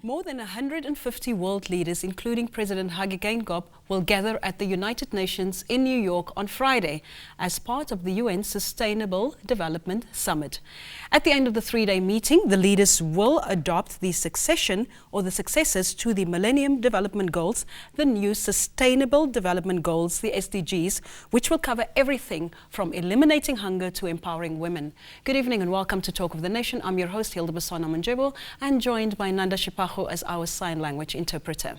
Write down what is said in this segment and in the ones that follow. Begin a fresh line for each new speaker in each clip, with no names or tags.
More than 150 world leaders, including President Hage Geingob, will gather at the United Nations in New York on Friday as part of the UN Sustainable Development Summit. At the end of the three-day meeting, the leaders will adopt the successors to the Millennium Development Goals, the new Sustainable Development Goals, the SDGs, which will cover everything from eliminating hunger to empowering women. Good evening and welcome to Talk of the Nation. I'm your host, Hilda Basson, Namundjebo, and joined by Nanda Shipaho as our sign language interpreter.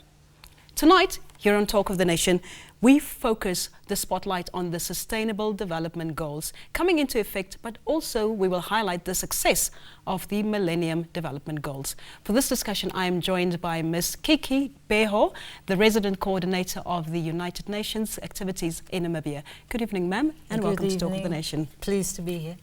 Tonight, here on Talk of the Nation, we focus the spotlight on the Sustainable Development Goals coming into effect, but also we will highlight the success of the Millennium Development Goals. For this discussion, I am joined by Ms. Kiki Beho, the resident coordinator of the United Nations activities in Namibia. Good evening, ma'am, and welcome to Talk of the Nation.
Pleased to be here.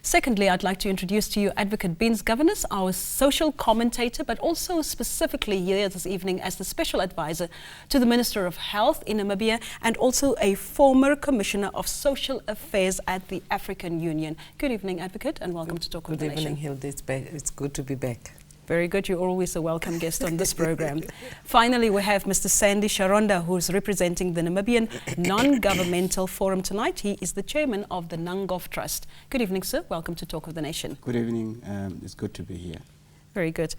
Secondly, I'd like to introduce to you Advocate Beans Governess, our social commentator, but also specifically here this evening as the special advisor to the Minister of Health in Namibia and also a former Commissioner of Social Affairs at the African Union. Good evening, Advocate, and welcome to Talk of the Nation.
Good evening, Hilda. It's good to be back.
Very good. You're always a welcome guest on this program. Finally, we have Mr. Sandy Sharonda, who's representing the Namibian Non-Governmental Forum tonight. He is the chairman of the Nangov Trust. Good evening, sir. Welcome to Talk of the Nation.
Good evening. It's good to be here.
Very good.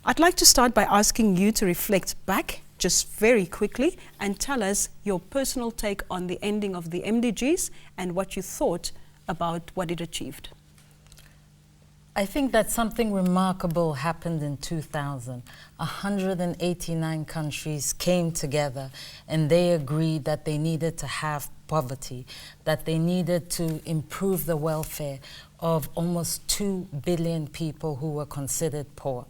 I'd like to start by asking you to reflect back just very quickly and tell us your personal take on the ending of the MDGs and what you thought about what it achieved.
I think that something remarkable happened in 2000. 189 countries came together and they agreed that they needed to have poverty, that they needed to improve the welfare of almost 2 billion people who were considered poor.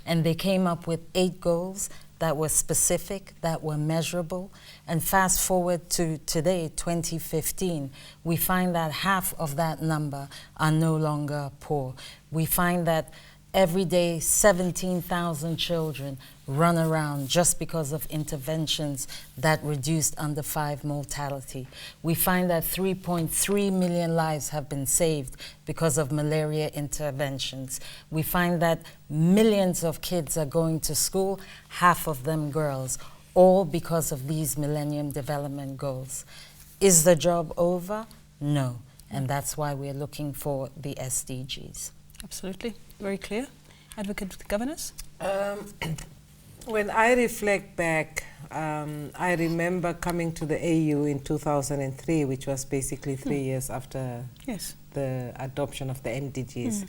And they came up with 8 goals that were specific, that were measurable. And fast forward to today, 2015, we find that half of that number are no longer poor. We find that every day 17,000 children run around just because of interventions that reduced under 5 mortality. We find that 3.3 million lives have been saved because of malaria interventions. We find that millions of kids are going to school, half of them girls, all because of these Millennium Development Goals. Is the job over? No. And that's why we're looking for the SDGs.
Absolutely. Very clear. Advocate Governess?
When I reflect back, I remember coming to the AU in 2003, which was basically 3 years after the adoption of the MDGs.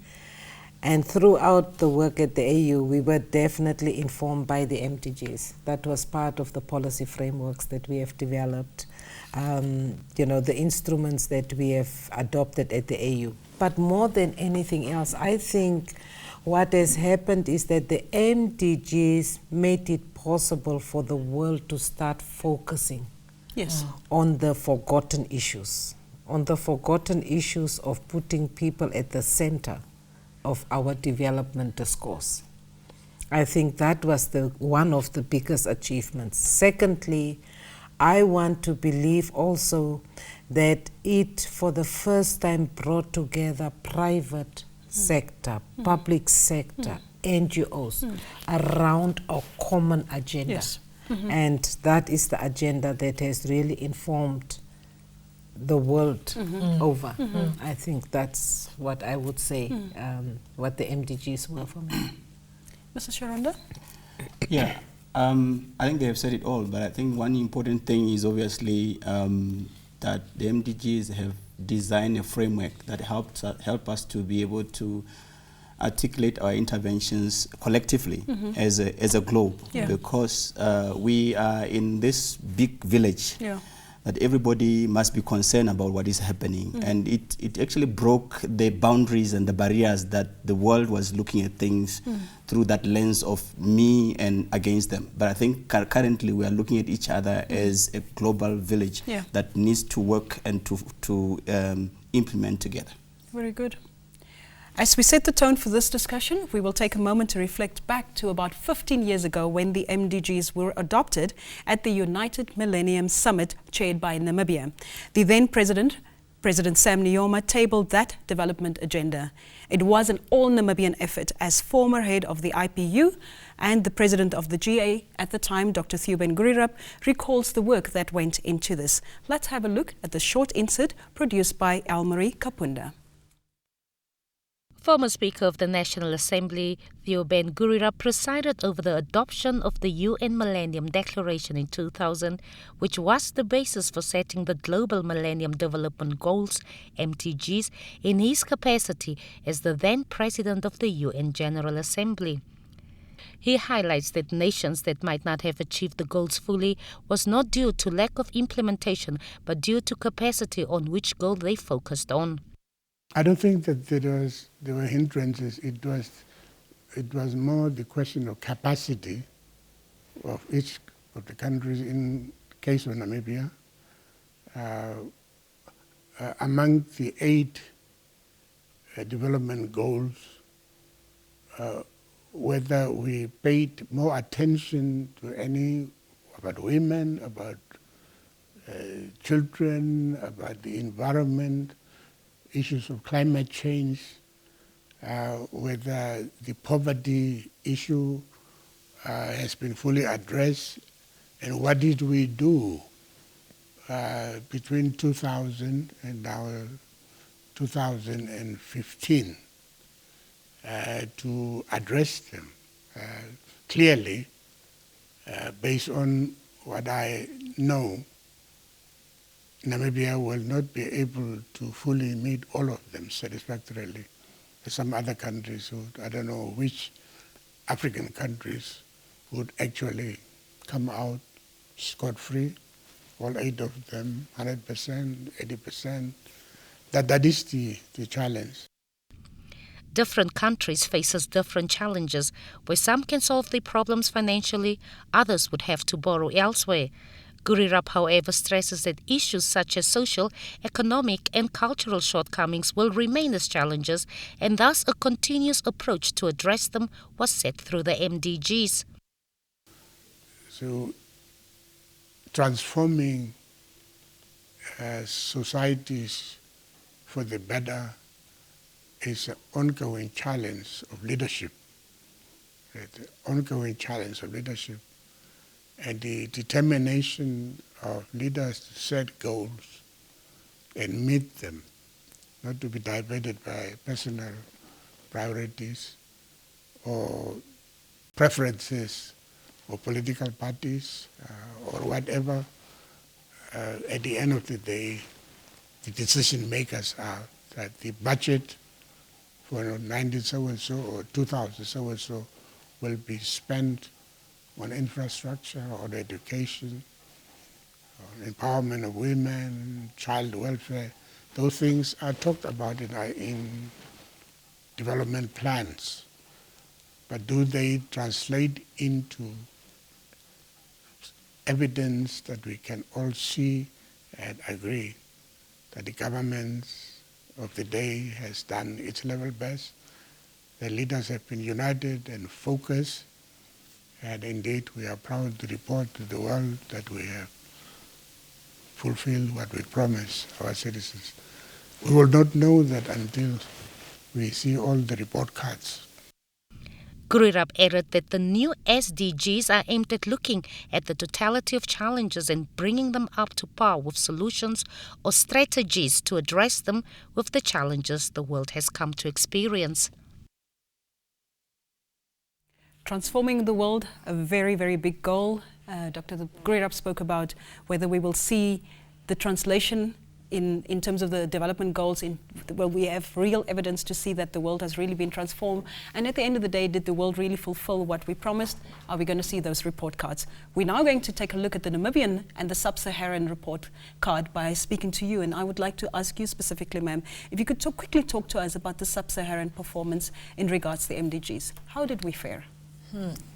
And throughout the work at the AU, we were definitely informed by the MDGs. That was part of the policy frameworks that we have developed, you know, the instruments that we have adopted at the AU. But more than anything else, I think what has happened is that the MDGs made it possible for the world to start focusing on the forgotten issues, of putting people at the center of our development discourse. I think that was one of the biggest achievements. Secondly, I want to believe also that it, for the first time, brought together private sector, public sector, NGOs around a common agenda.
Yes.
And that is the agenda that has really informed the world over. I think that's what I would say, what the MDGs were for me.
Mr. Sharonda?
Yeah, I think they have said it all, but I think one important thing is obviously that the MDGs have designed a framework that help us to be able to articulate our interventions collectively as a globe, because we are in this big village that everybody must be concerned about what is happening. And it actually broke the boundaries and the barriers that the world was looking at things through that lens of me and against them. But I think currently we are looking at each other as a global village that needs to work and to implement together.
Very good. As we set the tone for this discussion, we will take a moment to reflect back to about 15 years ago when the MDGs were adopted at the United Millennium Summit chaired by Namibia. The then President President Sam Nujoma tabled that development agenda. It was an all-Namibian effort, as former head of the IPU and the president of the GA at the time, Dr. Thuben Gurirab, recalls the work that went into this. Let's have a look at the short insert produced by Elmarie Kapunda.
Former Speaker of the National Assembly, Thuben Gurirab, presided over the adoption of the UN Millennium Declaration in 2000, which was the basis for setting the Global Millennium Development Goals, MDGs, in his capacity as the then President of the UN General Assembly. He highlights that nations that might not have achieved the goals fully was not due to lack of implementation, but due to capacity on which goal they focused on.
I don't think that there were hindrances. It was more the question of capacity of each of the countries. In the case of Namibia, among the 8 development goals, whether we paid more attention to any about women, about children, about the environment, issues of climate change, whether the poverty issue has been fully addressed, and what did we do between 2000 and now 2015 to address them clearly, based on what I know. Namibia will not be able to fully meet all of them satisfactorily. Some other countries, I don't know which African countries, would actually come out scot-free, all 8 of them, 100%, 80%. That is the challenge.
Different countries faces different challenges, where some can solve their problems financially, others would have to borrow elsewhere. Gurirab, however, stresses that issues such as social, economic and cultural shortcomings will remain as challenges, and thus a continuous approach to address them was set through the MDGs.
So transforming societies for the better is an ongoing challenge of leadership. The ongoing challenge of leadership. And the determination of leaders to set goals and meet them, not to be diverted by personal priorities or preferences of political parties or whatever. At the end of the day, the decision makers are that the budget for 19 so-and-so or 2000 so-and-so will be spent on infrastructure, on education, on empowerment of women, child welfare. Those things are talked about in development plans. But do they translate into evidence that we can all see and agree that the government of the day has done its level best? The leaders have been united and focused. And indeed, we are proud to report to the world that we have fulfilled what we promised our citizens. We will not know that until we see all the report cards.
Gurirab added that the new SDGs are aimed at looking at the totality of challenges and bringing them up to par with solutions or strategies to address them with the challenges the world has come to experience.
Transforming the world, a very, very big goal. Dr. Gurirab spoke about whether we will see the translation in terms of the development goals, where we have real evidence to see that the world has really been transformed. And at the end of the day, did the world really fulfill what we promised? Are we going to see those report cards? We're now going to take a look at the Namibian and the Sub-Saharan report card by speaking to you. And I would like to ask you specifically, ma'am, if you could quickly talk to us about the Sub-Saharan performance in regards to the MDGs. How did we fare?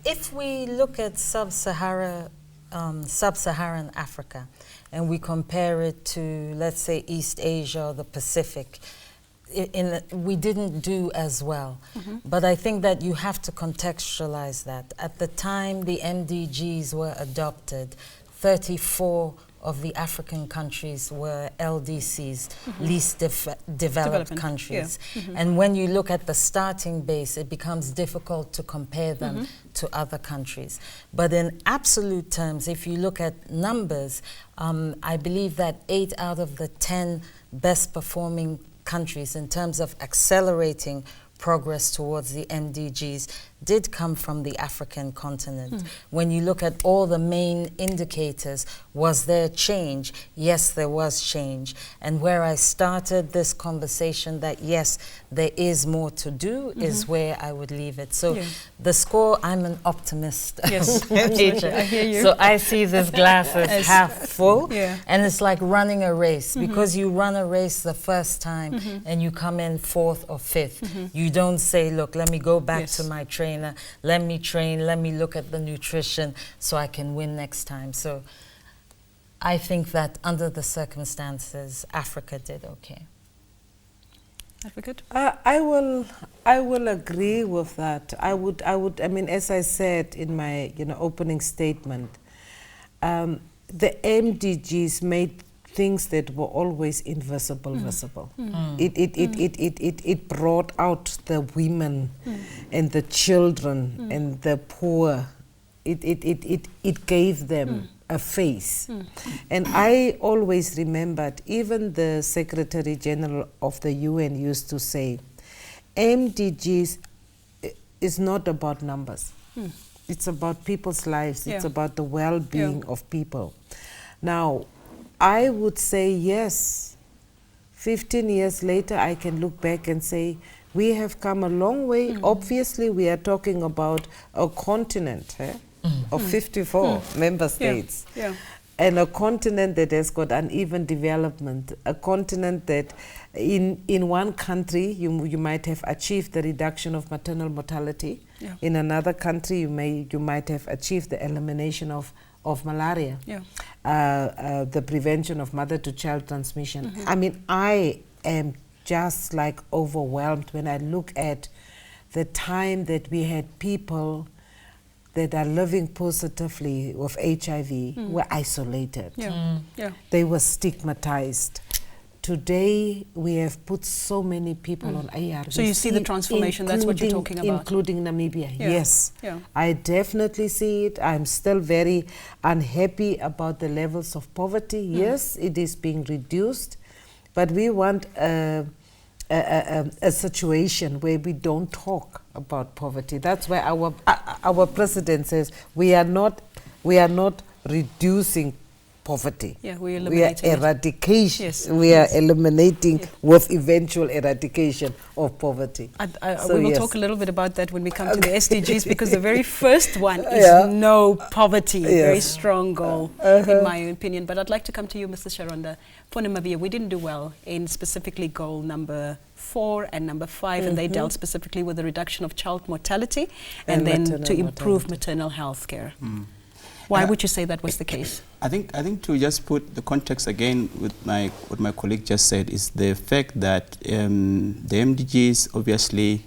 If we look at Sub-Saharan Africa and we compare it to, let's say, East Asia or the Pacific, we didn't do as well. But I think that you have to contextualize that. At the time the MDGs were adopted, 34 of the African countries were LDCs, least developed countries. And when you look at the starting base, it becomes difficult to compare them to other countries. But in absolute terms, if you look at numbers, I believe that 8 out of the 10 best performing countries in terms of accelerating progress towards the MDGs did come from the African continent. When you look at all the main indicators, was there change? Yes, there was change. And where I started this conversation that yes, there is more to do is where I would leave it. So the score, I'm an optimist.
Yes, I hear you.
So I see this glass as half full, and it's like running a race. Because you run a race the first time and you come in 4th or 5th, you don't say, look, let me go back to my trainer, let me train, let me look at the nutrition so I can win next time. So I think that under the circumstances, Africa did okay.
Advocate?
I will agree with that. I mean, as I said in my opening statement, the MDGs made things that were always invisible visible. It brought out the women and the children and the poor. It gave them a face. And I always remembered, even the Secretary General of the UN used to say, MDGs is not about numbers. It's about people's lives. It's about the well-being of people. Now, I would say yes. 15 years later, I can look back and say, we have come a long way. Obviously, we are talking about a continent of 54 member states. And a continent that has got uneven development. A continent that in one country, you might have achieved the reduction of maternal mortality. In another country, you might have achieved the elimination of malaria, the prevention of mother-to-child transmission. I mean, I am just like overwhelmed when I look at the time that we had people that are living positively with HIV were isolated. They were stigmatized. Today, we have put so many people on ARVs.
So you see the transformation, that's what you're talking about?
Including Namibia, yes. I definitely see it. I'm still very unhappy about the levels of poverty. Yes, it is being reduced, but we want a situation where we don't talk about poverty. That's why our president says we are not reducing poverty.
We're eliminating
eradication. We are eliminating with eventual eradication of poverty.
We will talk a little bit about that when we come to the SDGs, because the very first one is no poverty, very strong goal in my opinion. But I'd like to come to you, Mr. Sharonda. For Namibia, we didn't do well in specifically goal number 4 and number 5, and they dealt specifically with the reduction of child mortality and then to improve maternal health care. Why would you say that was the case?
I think to just put the context again with what my colleague just said is the fact that the MDGs obviously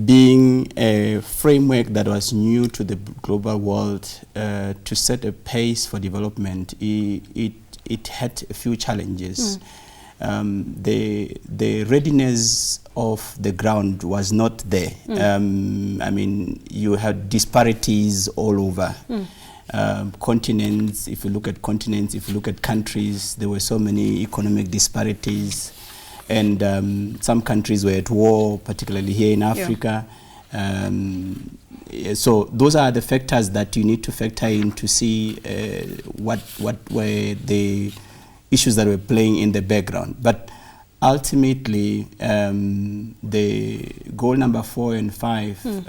being a framework that was new to the global world to set a pace for development, it had a few challenges. The readiness of the ground was not there. I mean, you had disparities all over. Continents, if you look at continents, if you look at countries, there were so many economic disparities. And some countries were at war, particularly here in Africa. So those are the factors that you need to factor in to see what were the issues that were playing in the background. But ultimately, the goal number 4 and 5,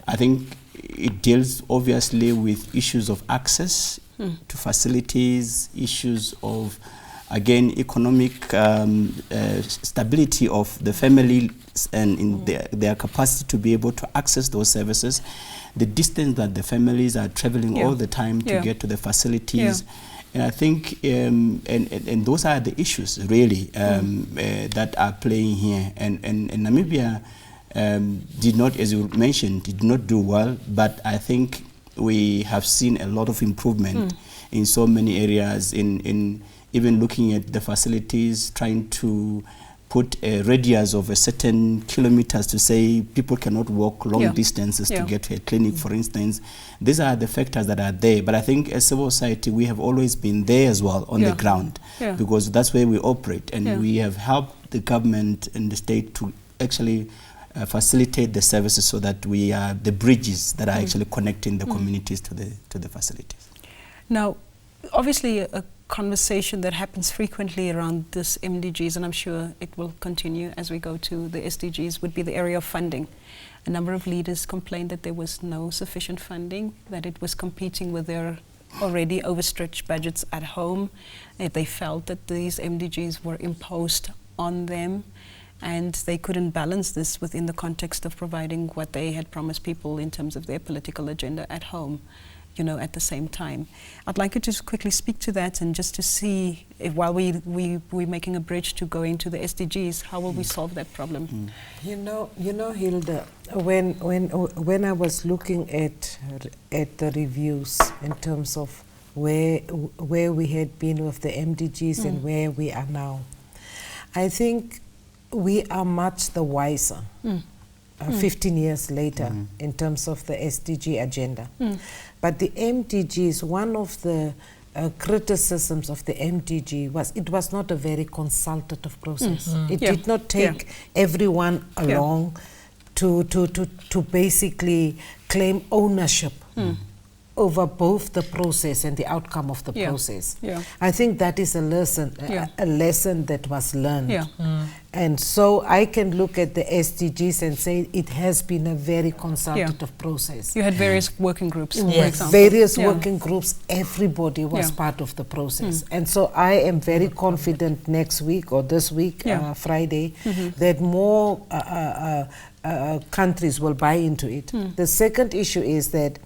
I think it deals obviously with issues of access to facilities, issues of, again, economic stability of the family and in their capacity to be able to access those services, the distance that the families are traveling all the time to get to the facilities. And I think, and those are the issues really that are playing here. And Namibia did not, as you mentioned, did not do well, but I think we have seen a lot of improvement in so many areas, in even looking at the facilities, trying to put a radius of a certain kilometers to say people cannot walk long distances to get to a clinic, for instance. These are the factors that are there. But I think as civil society, we have always been there as well on the ground, because that's where we operate. And we have helped the government and the state to actually facilitate the services so that we are the bridges that are actually connecting the communities to the facilities.
Now, obviously, a conversation that happens frequently around this MDGs, and I'm sure it will continue as we go to the SDGs, would be the area of funding. A number of leaders complained that there was no sufficient funding, that it was competing with their already overstretched budgets at home. They felt that these MDGs were imposed on them, and they couldn't balance this within the context of providing what they had promised people in terms of their political agenda at home, you know, at the same time. I'd like you to just quickly speak to that, and just to see if, while we're making a bridge to go into the SDGs, how will we solve that problem?
You know, Hilda, when I was looking at the reviews in terms of where we had been with the MDGs and where we are now, I think we are much the wiser 15 years later in terms of the SDG agenda. But the MDGs, one of the criticisms of the MDG was it was not a very consultative process. It did not take everyone along to basically claim ownership over both the process and the outcome of the process. I think that is a lesson, a lesson that was learned. And so I can look at the SDGs and say it has been a very consultative process.
You had various working groups, for example.
Various working groups, everybody was part of the process. And so I am very confident next week or this week, Friday, that more countries will buy into it. The second issue is that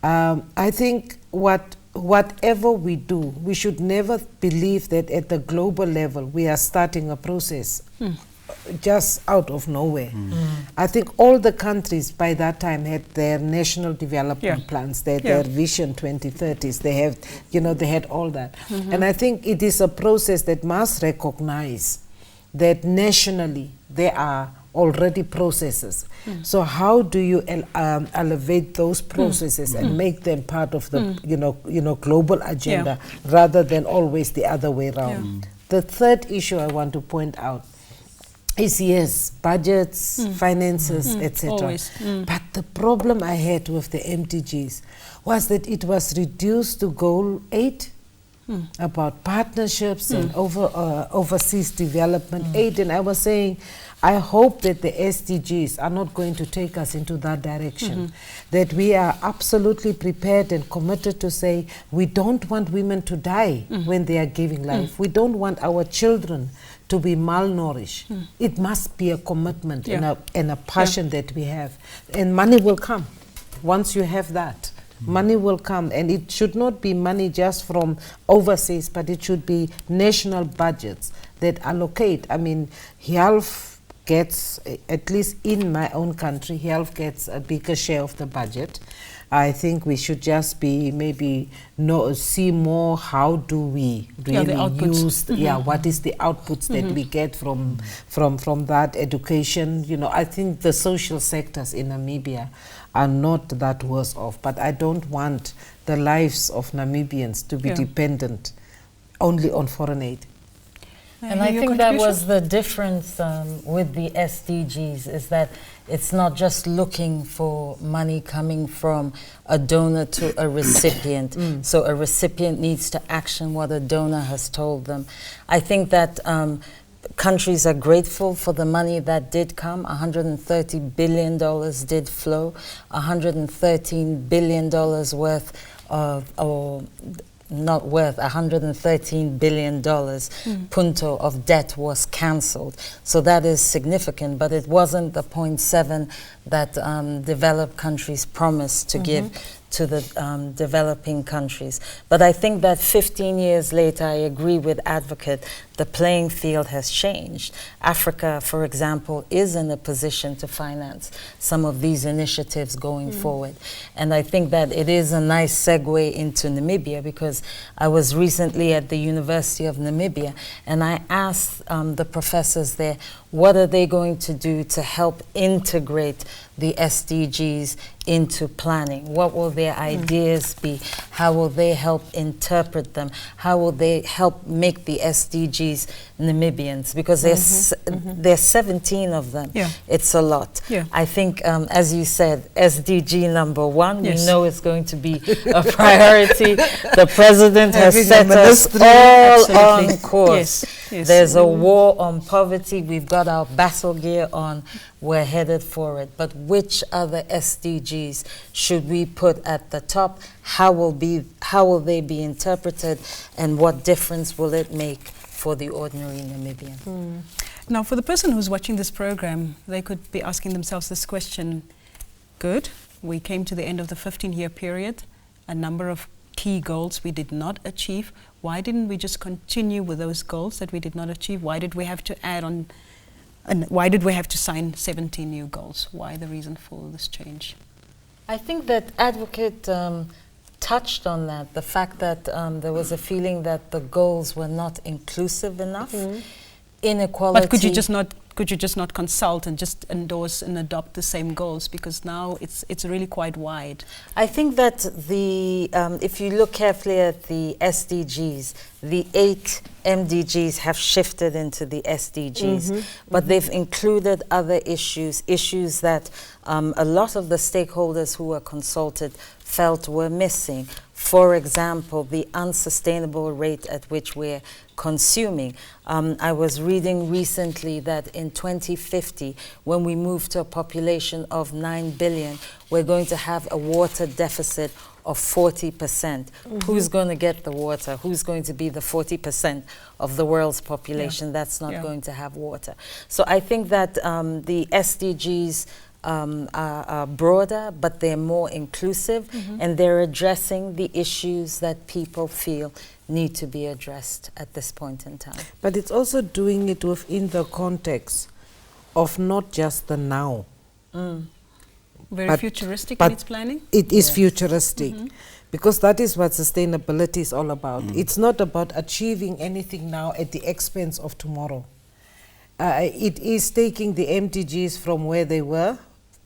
I think whatever we do, we should never believe that at the global level we are starting a process just out of nowhere. I think all the countries by that time had their national development plans, their Vision 2030s. They have, you know, they had all that. And I think it is a process that must recognize that nationally there are already processes. So how do you elevate those processes and make them part of the global agenda rather than always the other way around? The third issue I want to point out is, yes, budgets, finances, etc. But the problem I had with the MDGs was that it was reduced to goal 8 about partnerships and overseas development aid, and I was saying I hope that the SDGs are not going to take us into that direction, that we are absolutely prepared and committed to say we don't want women to die when they are giving life. We don't want our children to be malnourished. It must be a commitment and a passion that we have. And money will come once you have that. Money will come, and it should not be money just from overseas, but it should be national budgets that allocate. I mean, health gets, at least in my own country, health gets a bigger share of the budget. I think we should just be see more how do we really use what is the outputs that we get from that education. You know, I think the social sectors in Namibia are not that worse off, but I don't want the lives of Namibians to be dependent only on foreign aid.
And I think that was the difference with the SDGs, is that it's not just looking for money coming from a donor to a recipient. So a recipient needs to action what a donor has told them. I think that countries are grateful for the money that did come. $130 billion did flow. $113 billion worth of, or not worth, $113 billion punto of debt was cancelled. So that is significant, but it wasn't the 0.7 that developed countries promised to give to the developing countries. But I think that 15 years later, I agree with Advocate the playing field has changed. Africa, for example, is in a position to finance some of these initiatives going forward. And I think that it is a nice segue into Namibia, because I was recently at the University of Namibia, and I asked the professors there, what are they going to do to help integrate the SDGs into planning? What will their ideas be? How will they help interpret them? How will they help make the SDGs Namibians? Because there's 17 of them. Yeah. It's a lot. Yeah. I think, as you said, SDG number 1, we know it's going to be a priority. The president has set us all on course. Yes. There's a war on poverty. We've got our battle gear on. We're headed for it. But which other SDGs should we put at the top? How will they be interpreted? And what difference will it make for the ordinary Namibian?
Now, for the person who's watching this program, they could be asking themselves this question. Good, we came to the end of the 15-year period. A number of key goals we did not achieve. Why didn't we just continue with those goals that we did not achieve? Why did we have to add on, and why did we have to sign 17 new goals? Why the reason for this change?
I think that Advocate touched on that, the fact that there was a feeling that the goals were not inclusive enough. Inequality.
But could you just not consult and just endorse and adopt the same goals, because now it's really quite wide?
I think that the if you look carefully at the SDGs, the 8 MDGs have shifted into the SDGs, but they've included other issues that a lot of the stakeholders who were consulted felt were missing. For example, the unsustainable rate at which we're consuming. I was reading recently that in 2050, when we move to a population of 9 billion, we're going to have a water deficit of 40%. Who's going to get the water? Who's going to be the 40% of the world's population that's not going to have water? So I think that the SDGs are broader, but they're more inclusive, and they're addressing the issues that people feel need to be addressed at this point in time.
But it's also doing it within the context of not just the now.
Very futuristic in its planning?
It is futuristic, because that is what sustainability is all about. It's not about achieving anything now at the expense of tomorrow. It is taking the MDGs from where they were,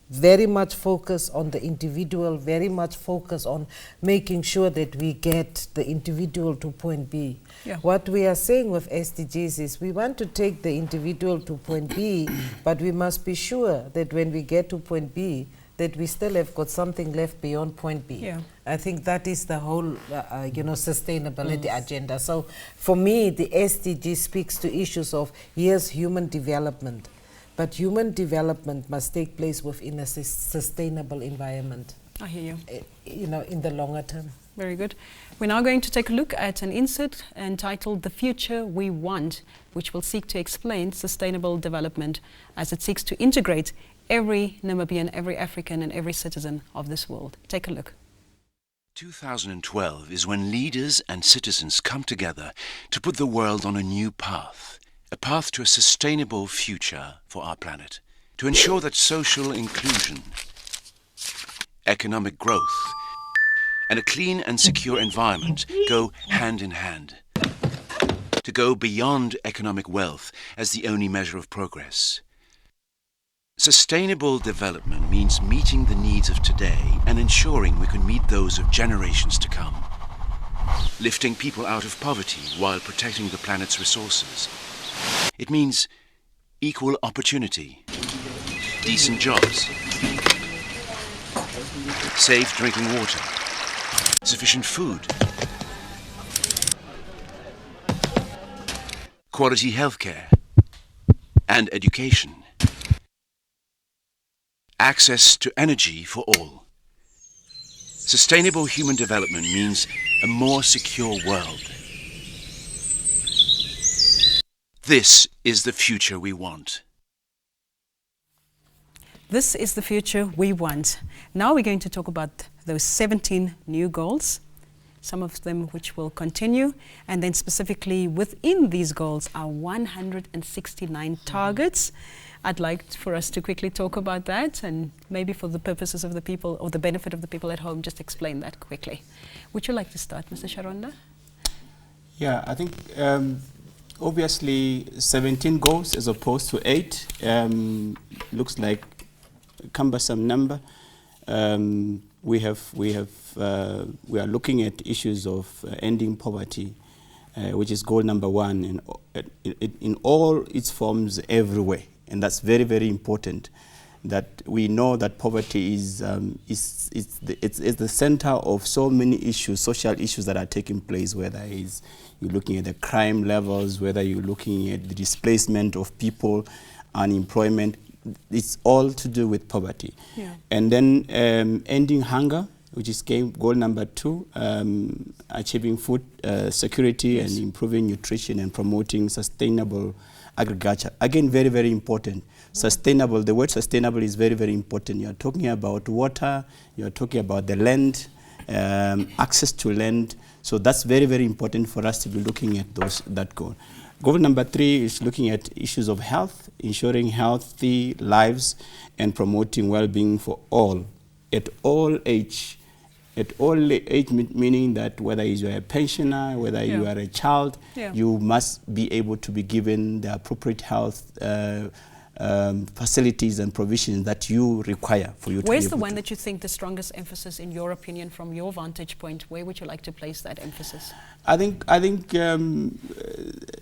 very much focus on the individual, very much focus on making sure that we get the individual to point B. What we are saying with SDGs is we want to take the individual to point B, but we must be sure that when we get to point B, that we still have got something left beyond point B. I think that is the whole, sustainability agenda. So for me, the SDG speaks to issues of, yes, human development, but human development must take place within a sustainable environment.
I hear you.
In the longer term.
Very good. We're now going to take a look at an insert entitled The Future We Want, which will seek to explain sustainable development as it seeks to integrate every Namibian, every African, and every citizen of this world. Take a look.
2012 is when leaders and citizens come together to put the world on a new path, a path to a sustainable future for our planet, to ensure that social inclusion, economic growth, and a clean and secure environment go hand in hand, to go beyond economic wealth as the only measure of progress. Sustainable development means meeting the needs of today and ensuring we can meet those of generations to come. Lifting people out of poverty while protecting the planet's resources. It means equal opportunity, decent jobs, safe drinking water, sufficient food, quality healthcare, and education. Access to energy for all. Sustainable human development means a more secure world. This is the future we want.
This is the future we want. Now we're going to talk about those 17 new goals. some of them which will continue. And then specifically within these goals are 169 targets. I'd like for us to quickly talk about that, and maybe for the purposes of the people or the benefit of the people at home, just explain that quickly. Would you like to start, Mr. Sharonda?
Yeah, I think obviously 17 goals as opposed to 8 looks like a cumbersome number. We are looking at issues of ending poverty, which is goal number 1, in all its forms everywhere. And that's very, very important, that we know that poverty is the center of so many issues, social issues that are taking place, whether it's you're looking at the crime levels, whether you're looking at the displacement of people, unemployment. It's all to do with poverty. Yeah. And then ending hunger, which is goal number 2, achieving food security and improving nutrition and promoting sustainable agriculture. Again, very, very important. Sustainable, the word sustainable is very, very important. You're talking about water, you're talking about the land, access to land. So that's very, very important for us to be looking at that goal. Goal number 3 is looking at issues of health, ensuring healthy lives and promoting well-being for all, at all age. At all age, meaning that whether you are a pensioner, whether you are a child, you must be able to be given the appropriate health facilities and provisions that you require for you to be able to.
Where's the one that you think the strongest emphasis, in your opinion, from your vantage point? Where would you like to place that emphasis?
I think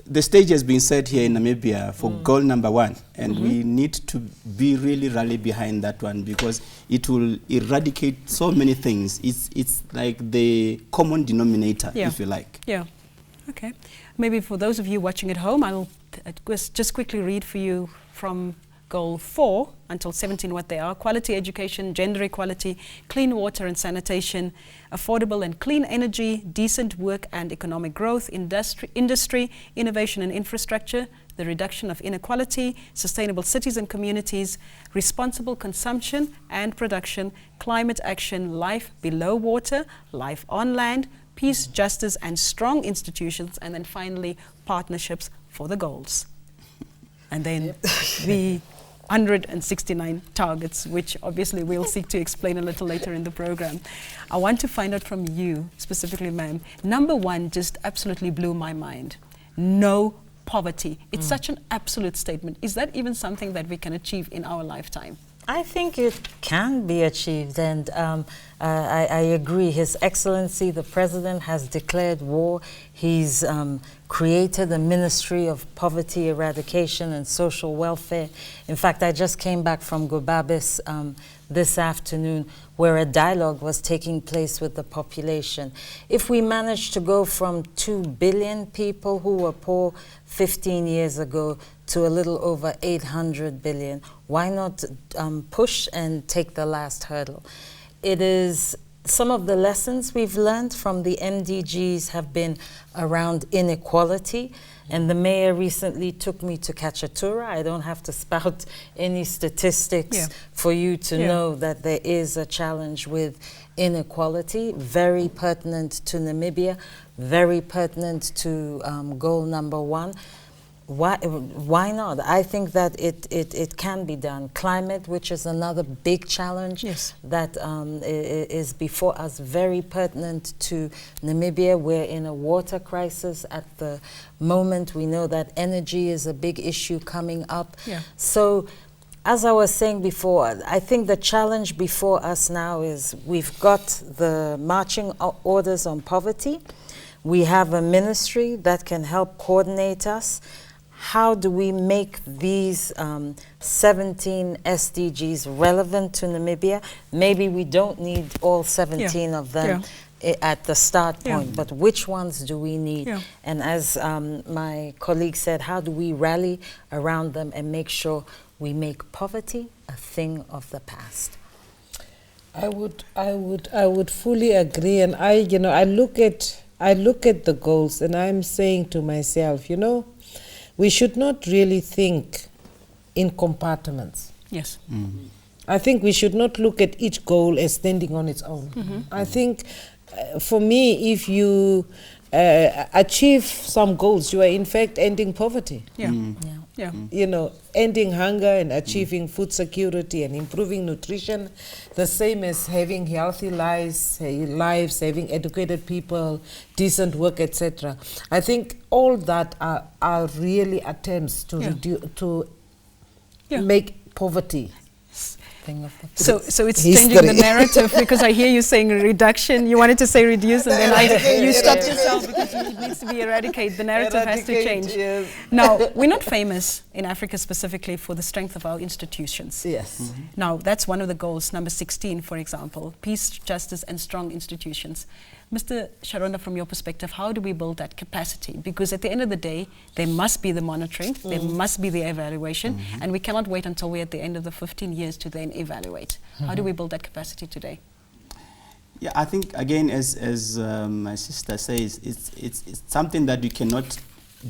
the stage has been set here in Namibia for goal number 1, and we need to be really rally behind that one, because it will eradicate so many things. It's like the common denominator, if you like.
Yeah. Okay. Maybe for those of you watching at home, I'll just quickly read for you from goal 4 until 17 what they are: quality education, gender equality, clean water and sanitation, affordable and clean energy, decent work and economic growth, industry, innovation and infrastructure, the reduction of inequality, sustainable cities and communities, responsible consumption and production, climate action, life below water, life on land, peace, justice and strong institutions, and then finally partnerships for the goals. And then the 169 targets, which obviously we'll seek to explain a little later in the program. I want to find out from you specifically, ma'am. Number 1 just absolutely blew my mind. No poverty. It's such an absolute statement. Is that even something that we can achieve in our lifetime?
I think it can be achieved, and I agree. His Excellency, the President, has declared war. He's created a Ministry of Poverty Eradication and Social Welfare. In fact, I just came back from Gobabis this afternoon, where a dialogue was taking place with the population. If we manage to go from 2 billion people who were poor 15 years ago to a little over 800 billion, why not push and take the last hurdle? It is some of the lessons we've learned from the MDGs have been around inequality. And the mayor recently took me to Kachatura. I don't have to spout any statistics for you to know that there is a challenge with inequality, very pertinent to Namibia, very pertinent to goal number 1. Why not? I think that it can be done. Climate, which is another big challenge that is before us, very pertinent to Namibia. We're in a water crisis at the moment. We know that energy is a big issue coming up. So, as I was saying before, I think the challenge before us now is we've got the marching orders on poverty. We have a ministry that can help coordinate us. How do we make these 17 SDGs relevant to Namibia? Maybe we don't need all 17 of them at the start point, but which ones do we need? And as my colleague said, how do we rally around them and make sure we make poverty a thing of the past?
I would fully agree, and I look at the goals and I'm saying to myself, we should not really think in compartments.
Yes.
I think we should not look at each goal as standing on its own. I think for me, if you achieve some goals, you are in fact ending poverty. You know, ending hunger and achieving food security and improving nutrition, the same as having healthy lives, having educated people, decent work, etc. I think all that are really attempts to make poverty.
So it's changing the narrative, because I hear you saying reduction. You wanted to say reduce, and then you stopped yourself because it needs to be eradicated. The narrative has to change.
Yes.
Now, we're not famous in Africa specifically for the strength of our institutions.
Yes.
Now, that's one of the goals, number 16, for example, peace, justice, and strong institutions. Mr. Sharonda, from your perspective, how do we build that capacity? Because at the end of the day, there must be the monitoring, there must be the evaluation, and we cannot wait until we're at the end of the 15 years to then evaluate. How do we build that capacity today?
Yeah, I think, again, as my sister says, it's something that you cannot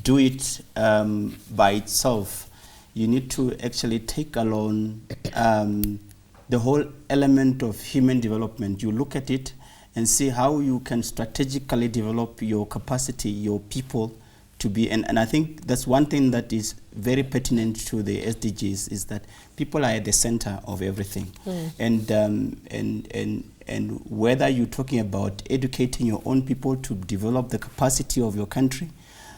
do it by itself. You need to actually take along the whole element of human development. You look at it and see how you can strategically develop your capacity, your people to be, and I think that's one thing that is very pertinent to the SDGs, is that people are at the center of everything. And whether you're talking about educating your own people to develop the capacity of your country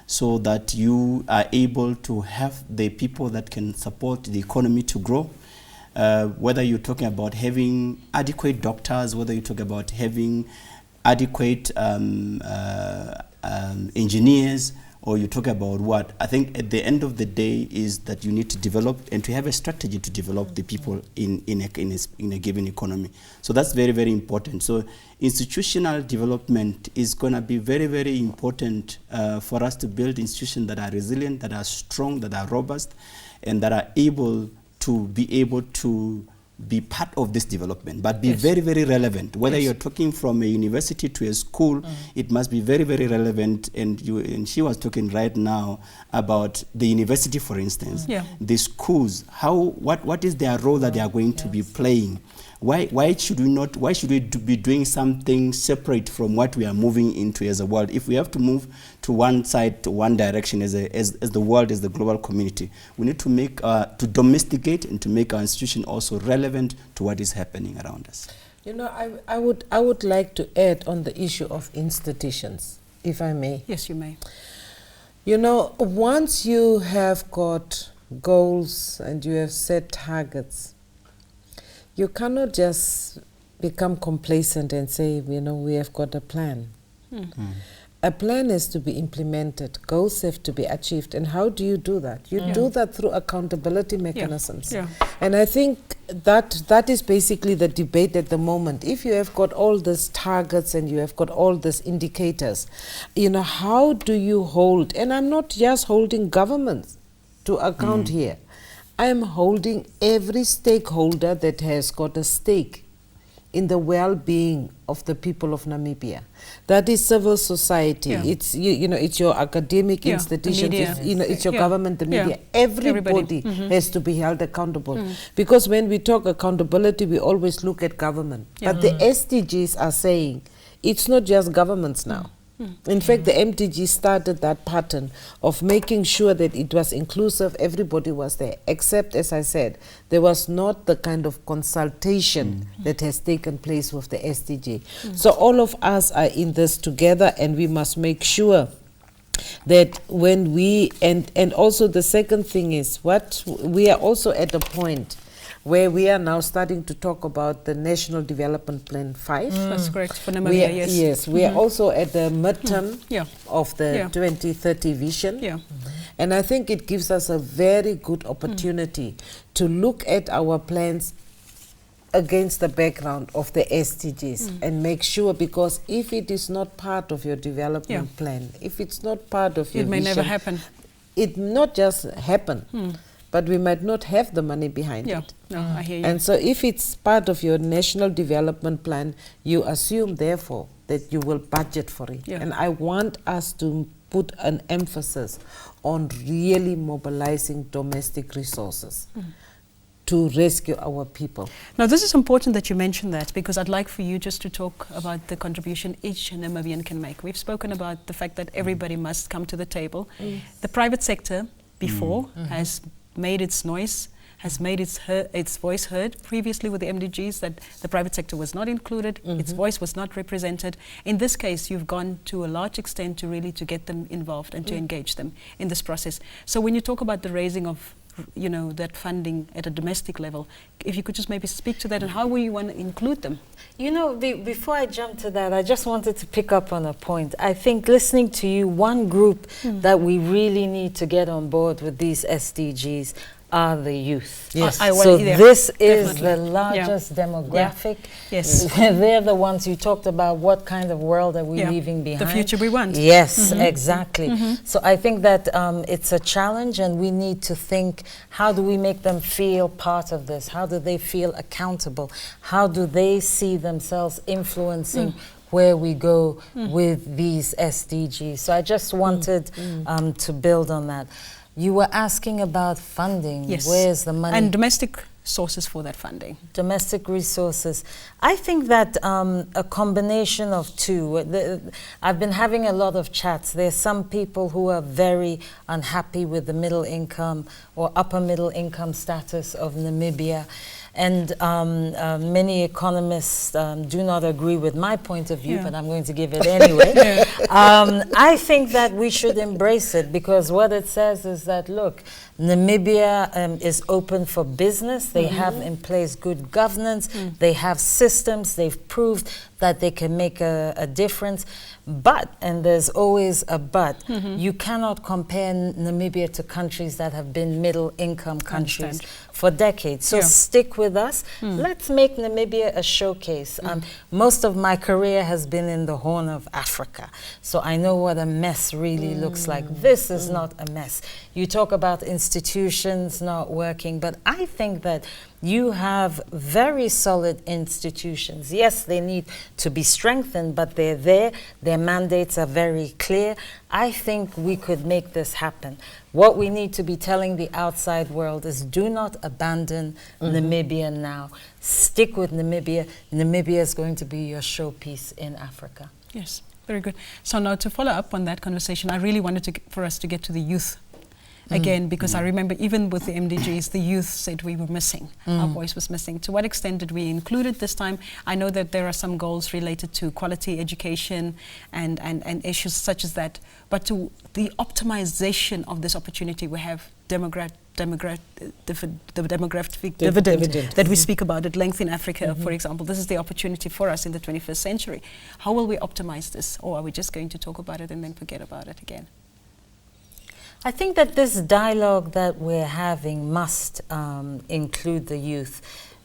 so that you are able to have the people that can support the economy to grow, whether you're talking about having adequate doctors, whether you talk about having adequate engineers, or you talk about what, I think at the end of the day is that you need to develop and to have a strategy to develop the people in a given economy. So that's very, very important. So institutional development is going to be very, very important for us to build institutions that are resilient, that are strong, that are robust, and that are able to be part of this development, but be very, very relevant. Whether you're talking from a university to a school, it must be very, very relevant. And she was talking right now about the university, for instance. The schools, what is their role that they are going to be playing? Why should we be doing something separate from what we are moving into as a world? If we have to move to one side, to one direction as the world, as the global community, we need to make to domesticate and to make our institution also relevant to what is happening around us.
You know, I would like to add on the issue of institutions, if I may.
Yes, you may.
You know, once you have got goals and you have set targets, you cannot just become complacent and say, you know, we have got a plan. A plan has to be implemented. Goals have to be achieved. And how do you do that? You do that through accountability mechanisms. And I think that is basically the debate at the moment. If you have got all these targets and you have got all these indicators, you know, how do you hold? And I'm not just holding governments to account here. I am holding every stakeholder that has got a stake in the well-being of the people of Namibia. That is civil society. It's you know, it's your academic institutions. It's your government, the media. Everybody has to be held accountable. Because when we talk accountability, we always look at government. But the SDGs are saying it's not just governments now. In fact, the MDGs started that pattern of making sure that it was inclusive, everybody was there, except, as I said, there was not the kind of consultation that has taken place with the SDG. So all of us are in this together, and we must make sure that when we, and also the second thing is, what we are also at a point where we are now starting to talk about the National Development Plan 5.
That's correct, for Namibia,
yes. We are also at the midterm of the 2030 vision. And I think it gives us a very good opportunity to look at our plans against the background of the SDGs and make sure, because if it is not part of your development plan, if it's not part of your vision,
it may never happen.
It not just happen. But we might not have the money behind it.
No, I hear you.
And so if it's part of your national development plan, you assume, therefore, that you will budget for it. And I want us to put an emphasis on really mobilizing domestic resources. to rescue our people.
Now, this is important that you mention that, because I'd like for you just to talk about the contribution each Namibian can make. We've spoken about the fact that everybody must come to the table. The private sector before has made its noise, has made its voice heard previously with the MDGs, that the private sector was not included, its voice was not represented. In this case, you've gone to a large extent to really to get them involved and to engage them in this process. So when you talk about the raising of that funding at a domestic level, if you could just maybe speak to that, and how will you want to include them?
Before I jump to that, I just wanted to pick up on a point. I think listening to you, one group that we really need to get on board with these SDGs are the youth.
Yes.
So this is the largest demographic.
Yes.
They're the ones you talked about. What kind of world are we leaving behind?
The future we want.
Yes, exactly. So I think that it's a challenge, and we need to think, how do we make them feel part of this? How do they feel accountable? How do they see themselves influencing where we go with these SDGs? So I just wanted to build on that. You were asking about funding.
Yes.
Where's the money?
And domestic sources for that funding.
Domestic resources. I think that a combination of two. I've been having a lot of chats. There's some people who are very unhappy with the middle income or upper middle income status of Namibia. And many economists do not agree with my point of view, but I'm going to give it anyway. I think that we should embrace it, because what it says is that, look, Namibia is open for business. They have in place good governance. They have systems. They've proved that they can make a difference. But, and there's always a but, you cannot compare Namibia to countries that have been middle income countries for decades. So stick with us. Let's make Namibia a showcase. Most of my career has been in the Horn of Africa. So I know what a mess really looks like. This is not a mess. You talk about institutions not working, but I think that you have very solid institutions. Yes, they need to be strengthened, but they're there. Their mandates are very clear. I think we could make this happen. What we need to be telling the outside world is, do not abandon Namibia now. Stick with Namibia. Namibia is going to be your showpiece in Africa.
Yes, very good. So now, to follow up on that conversation, I really wanted for us to get to the youth again, because I remember even with the MDGs, the youth said we were missing. Our voice was missing. To what extent did we include it this time? I know that there are some goals related to quality education and issues such as that, but to the optimization of this opportunity, we have the demographic dividend that we speak about at length in Africa, for example. This is the opportunity for us in the 21st century. How will we optimize this? Or are we just going to talk about it and then forget about it again?
I think that this dialogue that we're having must include the youth.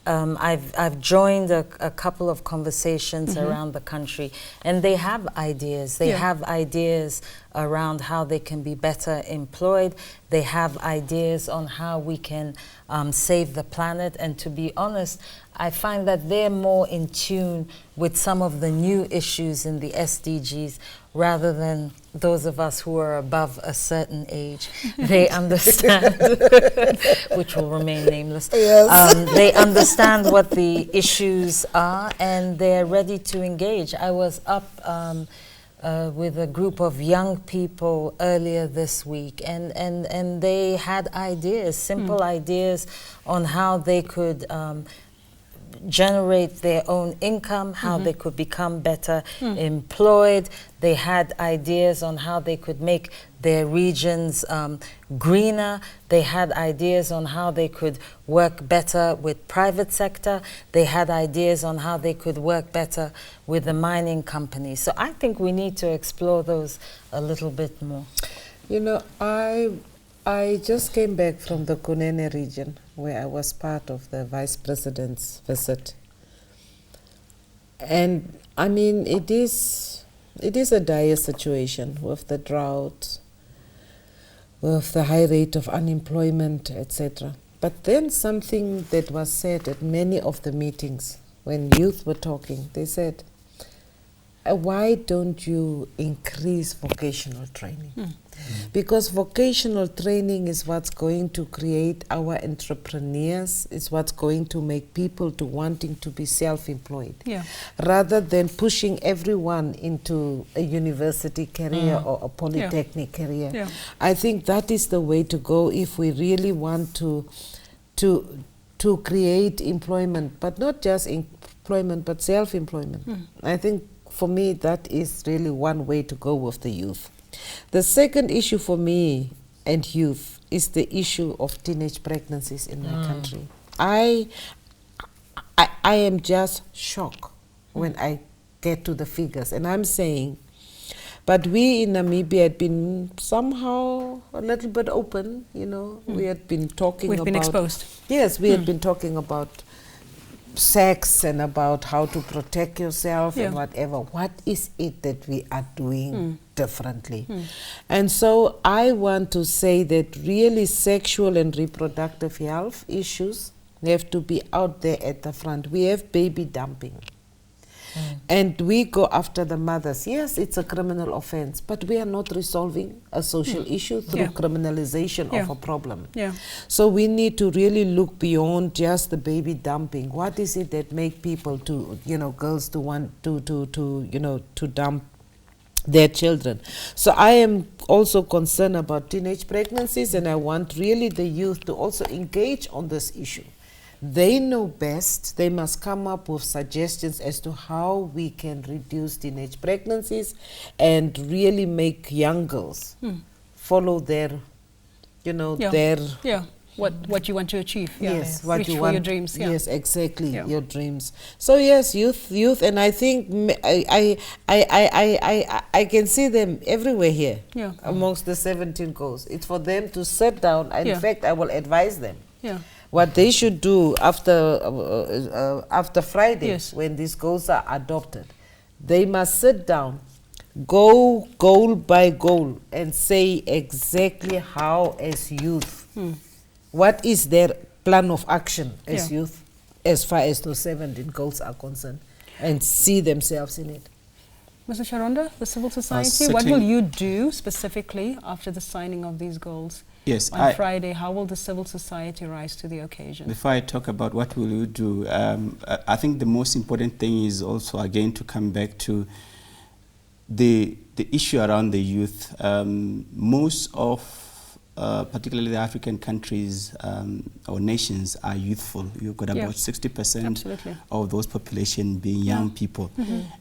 I've joined a couple of conversations around the country, and they have ideas. They have ideas around how they can be better employed. They have ideas on how we can save the planet. And to be honest, I find that they're more in tune with some of the new issues in the SDGs rather than those of us who are above a certain age. They understand, which will remain nameless. They understand what the issues are, and they're ready to engage. I was up with a group of young people earlier this week, and they had ideas, simple ideas on how they could generate their own income, how they could become better employed. They had ideas on how they could make their regions greener. They had ideas on how they could work better with private sector. They had ideas on how they could work better with the mining companies. So I think we need to explore those a little bit more.
You know, I just came back from the Kunene region, where I was part of the Vice President's visit. And I mean, it is a dire situation with the drought, with the high rate of unemployment, etc. But then something that was said at many of the meetings when youth were talking, they said, why don't you increase vocational training? Because vocational training is what's going to create our entrepreneurs, is what's going to make people to wanting to be self-employed. Rather than pushing everyone into a university career or a polytechnic career. I think that is the way to go if we really want to create employment, but not just employment, but self-employment. I think for me that is really one way to go with the youth. The second issue for me and youth is the issue of teenage pregnancies in my country. I am just shocked when I get to the figures, and I'm saying, but we in Namibia had been somehow a little bit open, you know. We had been talking about...
We've been exposed.
Yes, we had been talking about sex and about how to protect yourself and whatever. What is it that we are doing differently? And so I want to say that really sexual and reproductive health issues have to be out there at the front. We have baby dumping. And we go after the mothers. Yes, it's a criminal offense, but we are not resolving a social issue through criminalization of a problem. So we need to really look beyond just the baby dumping. What is it that make people to, you know, girls to want to dump their children? So I am also concerned about teenage pregnancies, and I want really the youth to also engage on this issue. They know best. They must come up with suggestions as to how we can reduce teenage pregnancies and really make young girls follow their, you know,
what you want to achieve.
Yes, what
reach
you
for
want.
Your dreams.
Yes, exactly, your dreams. So yes, youth, and I think I can see them everywhere here amongst the 17 goals. It's for them to sit down. In fact, I will advise them. What they should do after Friday, when these goals are adopted, they must sit down, go goal by goal, and say exactly how as youth, what is their plan of action as youth, as far as those 17 goals are concerned, and see themselves in it.
Mr. Sharonda, the civil society, what will you do specifically after the signing of these goals?
Yes,
on Friday, how will the civil society rise to the occasion?
Before I talk about what will you do, I think the most important thing is also again to come back to the issue around the youth. Most of, particularly the African countries or nations, are youthful. You've got about 60% of those population being young people.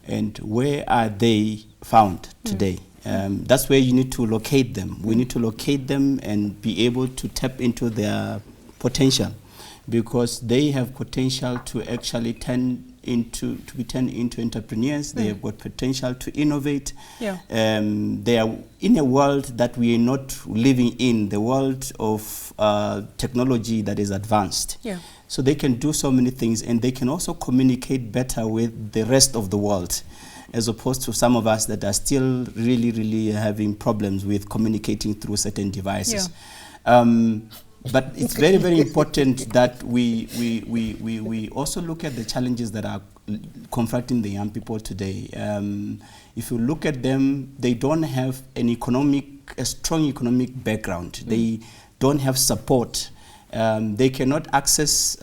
And where are they found today? That's where you need to locate them. We need to locate them and be able to tap into their potential, because they have potential to actually turn into entrepreneurs. They have got potential to innovate. They are in a world that we are not living in, the world of technology that is advanced. So they can do so many things, and they can also communicate better with the rest of the world, as opposed to some of us that are still really having problems with communicating through certain devices. But it's very, very important that we also look at the challenges that are confronting the young people today. If you look at them, they don't have a strong economic background. They don't have support. They cannot access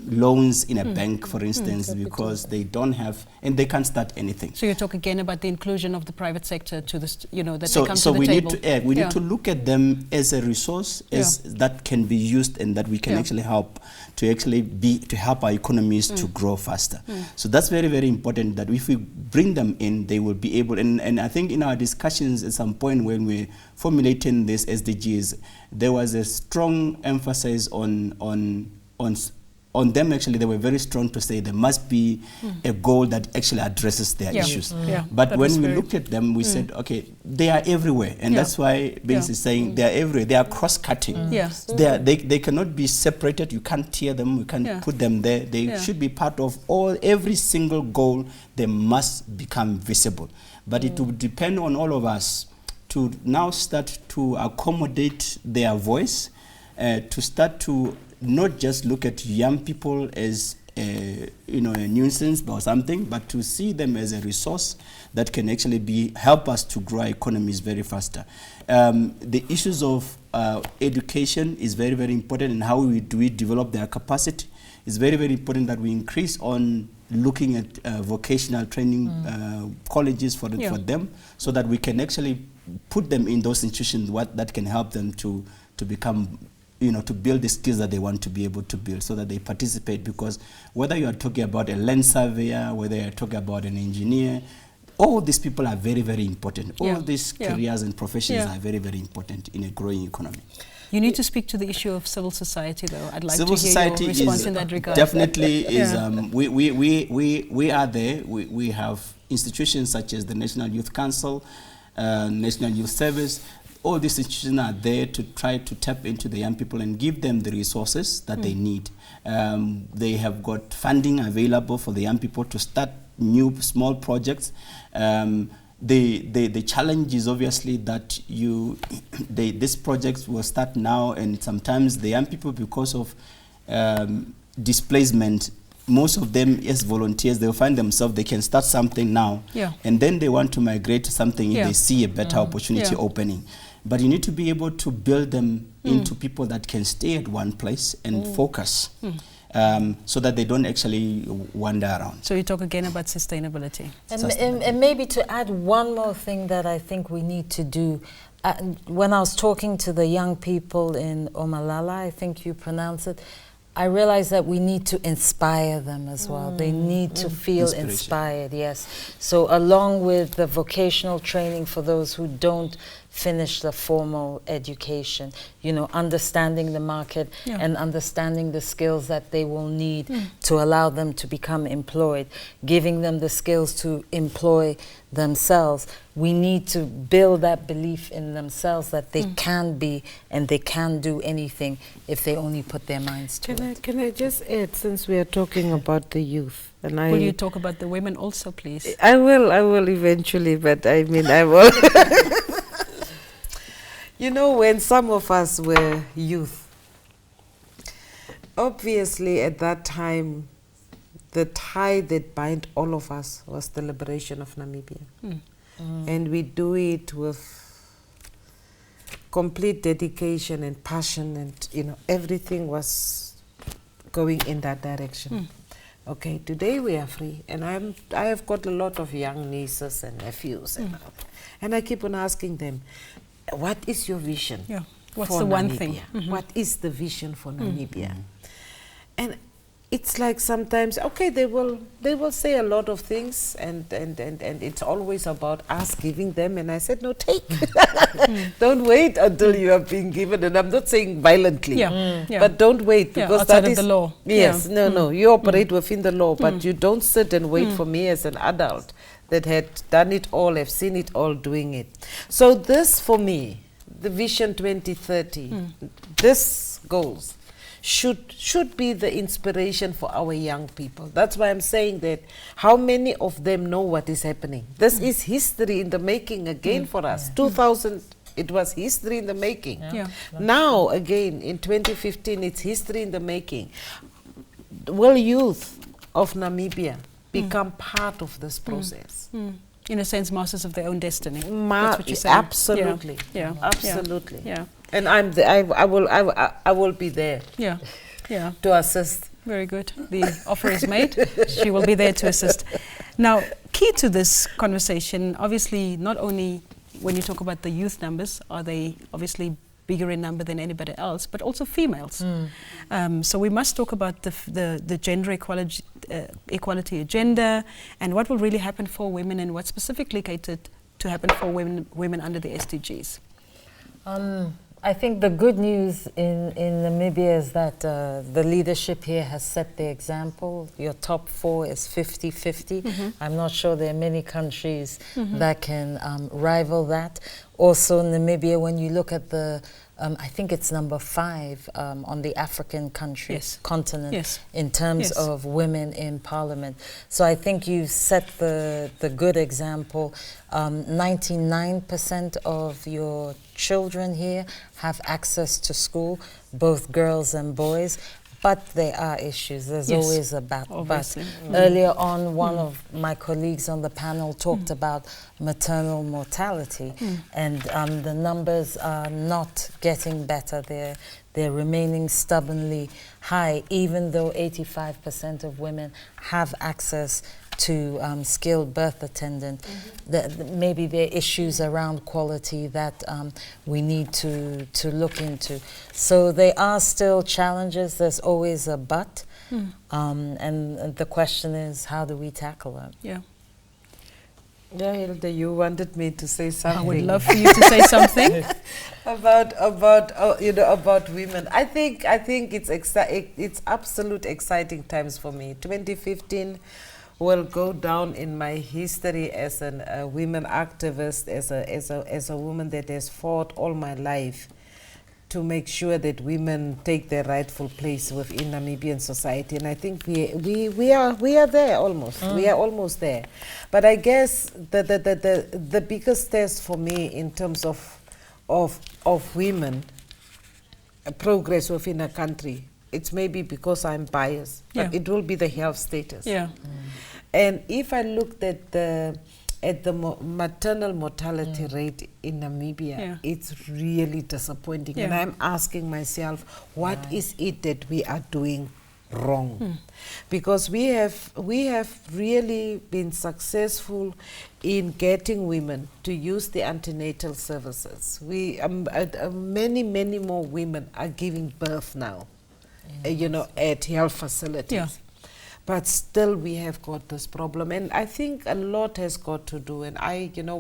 loans in a bank, for instance, because they don't have, and they can't start anything.
So you talk again about the inclusion of the private sector to this, that they come to the table. So
we need to look at them as a resource that can be used, and that we can actually help to help our economies to grow faster. So that's very, very important, that if we bring them in, they will be able, and I think in our discussions at some point when we're formulating this SDGs, there was a strong emphasis on them. Actually, they were very strong to say there must be a goal that actually addresses their issues. But when we looked at them, we said, okay, they are everywhere, and that's why Base is saying they are everywhere. They are cross-cutting. They cannot be separated. You can't tear them. You can't put them there. They should be part of every single goal. They must become visible. But it will depend on all of us to now start to accommodate their voice, to start to not just look at young people as a nuisance or something, but to see them as a resource that can actually help us to grow our economies very faster. The issues of education is very, very important, and how do we develop their capacity. It's very, very important that we increase on looking at vocational training colleges for them, so that we can actually put them in those institutions that can help them to become, to build the skills that they want to be able to build, so that they participate. Because whether you are talking about a land surveyor, whether you're talking about an engineer, all these people are very, very important. All these careers and professions are very, very important in a growing economy.
You need to speak to the issue of civil society, though. I'd like
civil
to hear
society
your response in that regard.
Definitely is. We are there. We have institutions such as the National Youth Council, National Youth Service. All these institutions are there to try to tap into the young people and give them the resources that they need. They have got funding available for the young people to start new small projects. The challenge is obviously that these projects will start now, and sometimes the young people, because of displacement, most of them as volunteers, they'll find themselves, they can start something now, and then they want to migrate to something if they see a better opportunity opening. But you need to be able to build them into people that can stay at one place and focus. So that they don't actually wander around.
So you talk again about sustainability.
And maybe to add one more thing that I think we need to do. When I was talking to the young people in Omalala, I think you pronounce it, I realized that we need to inspire them as well. They need to feel inspired, yes. So along with the vocational training for those who don't finish the formal education, understanding the market and understanding the skills that they will need to allow them to become employed, giving them the skills to employ themselves. We need to build that belief in themselves that they can be and they can do anything if they only put their minds to it.
Can I just add, since we are talking about the youth, and
will you talk about the women also, please?
I will eventually, but I will. When some of us were youth, obviously at that time, the tie that bind all of us was the liberation of Namibia. And we do it with complete dedication and passion, and everything was going in that direction. Okay, today we are free, and I have got a lot of young nieces and nephews, and I keep on asking them, what is your vision?
What's the one
Namibia?
thing?
What is the vision for Namibia? And it's like sometimes, okay, they will say a lot of things, and it's always about us giving them. And I said, no, take. Don't wait until you are being given. And I'm not saying violently, but don't wait, because
outside
that is
of the law.
Yes, no, you operate within the law, but you don't sit and wait for me as an adult that had done it all, have seen it all, doing it. So this, for me, the Vision 2030, this goals should be the inspiration for our young people. That's why I'm saying that how many of them know what is happening? This is history in the making again for us. 2000, it was history in the making. Now, again, in 2015, it's history in the making. Will youth of Namibia become part of this process?
In a sense, masters of their own destiny. That's what you're saying.
Absolutely. Absolutely. And I will be there. To assist.
Very good. The offer is made. She will be there to assist. Now, key to this conversation, obviously, not only when you talk about the youth numbers, are they obviously bigger in number than anybody else, but also females. So we must talk about the gender equality agenda and what will really happen for women and what specifically catered to happen for women under the SDGs.
I think the good news in Namibia is that the leadership here has set the example. Your top 4 is 50-50. I'm not sure there are many countries that can rival that. Also, Namibia, when you look at the, I think it's number 5 on the African continent in terms of women in parliament. So I think you've set the good example. 99% of your children here have access to school, both girls and boys. but there are issues. There's always a but. Earlier on, one of my colleagues on the panel talked about maternal mortality, and the numbers are not getting better. They're remaining stubbornly high, even though 85% of women have access to skilled birth attendant. Maybe there are issues around quality that we need to look into. So there are still challenges. There's always a but. And the question is, how do we tackle it?
Yeah.
Yeah, Hilda, you wanted me to say something.
I would love for you to say something
about women. I think it's absolute exciting times for me. 2015 will go down in my history as a women activist, as a woman that has fought all my life to make sure that women take their rightful place within Namibian society. And I think we are there almost. We are almost there. But I guess the biggest test for me in terms of women progress within a country, it's maybe because I'm biased, but it will be the health status.
Yeah.
And if I looked at the maternal mortality rate in Namibia, it's really disappointing. And I'm asking myself, what is it that we are doing wrong? Because we have really been successful in getting women to use the antenatal services. Many more women are giving birth now, at health facilities.
Yeah.
But still we have got this problem, and I think a lot has got to do. And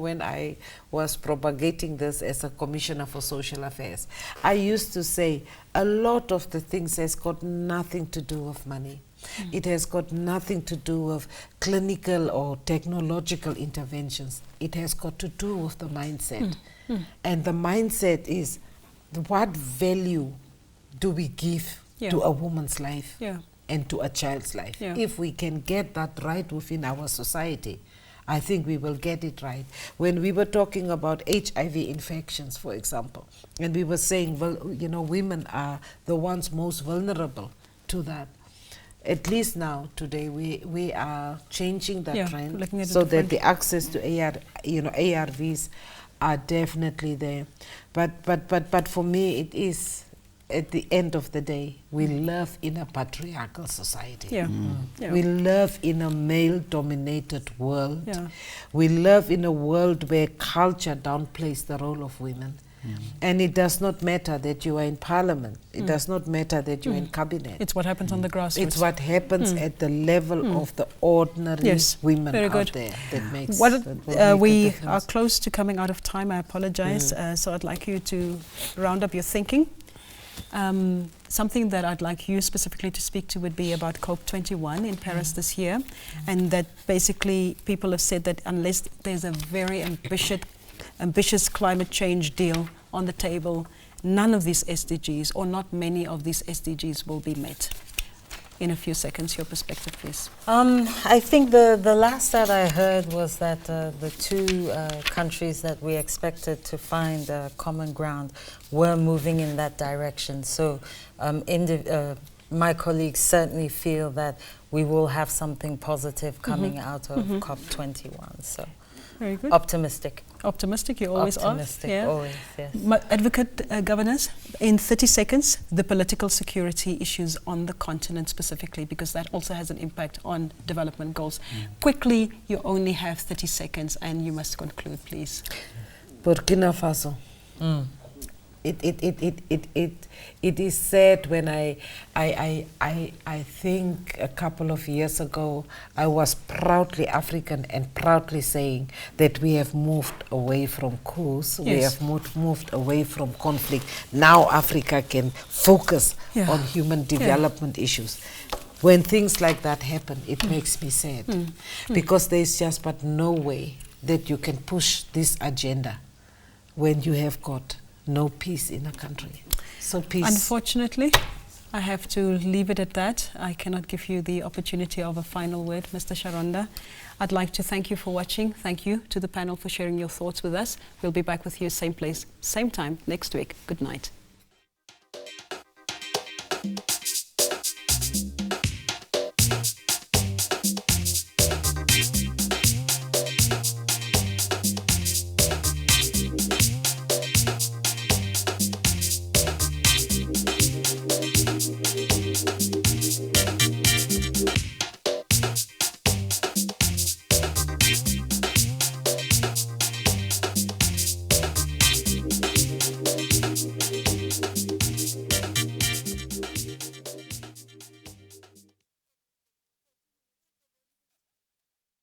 when I was propagating this as a Commissioner for Social Affairs, I used to say a lot of the things has got nothing to do with money. It has got nothing to do with clinical or technological interventions. It has got to do with the mindset. And the mindset is, what value do we give to a woman's life? And to a child's life. If we can get that right within our society, I think we will get it right. When we were talking about HIV infections, for example, and we were saying, well, women are the ones most vulnerable to that. At least now, today, we are changing that trend so that the access to ARVs are definitely there. But for me, it is, at the end of the day, we live in a patriarchal society. We live in a male-dominated world. We live in a world where culture downplays the role of women. And it does not matter that you are in parliament. It does not matter that you're in cabinet.
It's what happens on the grassroots.
It's what happens at the level of the ordinary women out there that makes
we are close to coming out of time. I apologize. So I'd like you to round up your thinking. Something that I'd like you specifically to speak to would be about COP21 in Paris this year, and that basically people have said that unless there's a very ambitious climate change deal on the table, none of these SDGs, or not many of these SDGs, will be met. In a few seconds, your perspective, please.
I think the last that I heard was that the two countries that we expected to find common ground were moving in that direction. So my colleagues certainly feel that we will have something positive coming out of COP21. So
very good.
Optimistic.
Optimistic, you always are.
Optimistic, always, yes.
Advocate Governors, in 30 seconds, the political security issues on the continent specifically, because that also has an impact on development goals. Quickly, you only have 30 seconds and you must conclude, please.
Burkina Faso. It is sad when I think a couple of years ago I was proudly African and proudly saying that we have moved away from coups, we have moved away from conflict. Now Africa can focus on human development issues. When things like that happen, it makes me sad because there's just but no way that you can push this agenda when you have got no peace in a country. So peace.
Unfortunately, I have to leave it at that. I cannot give you the opportunity of a final word, Mr. Sharonda. I'd like to thank you for watching. Thank you to the panel for sharing your thoughts with us. We'll be back with you same place, same time next week. Good night.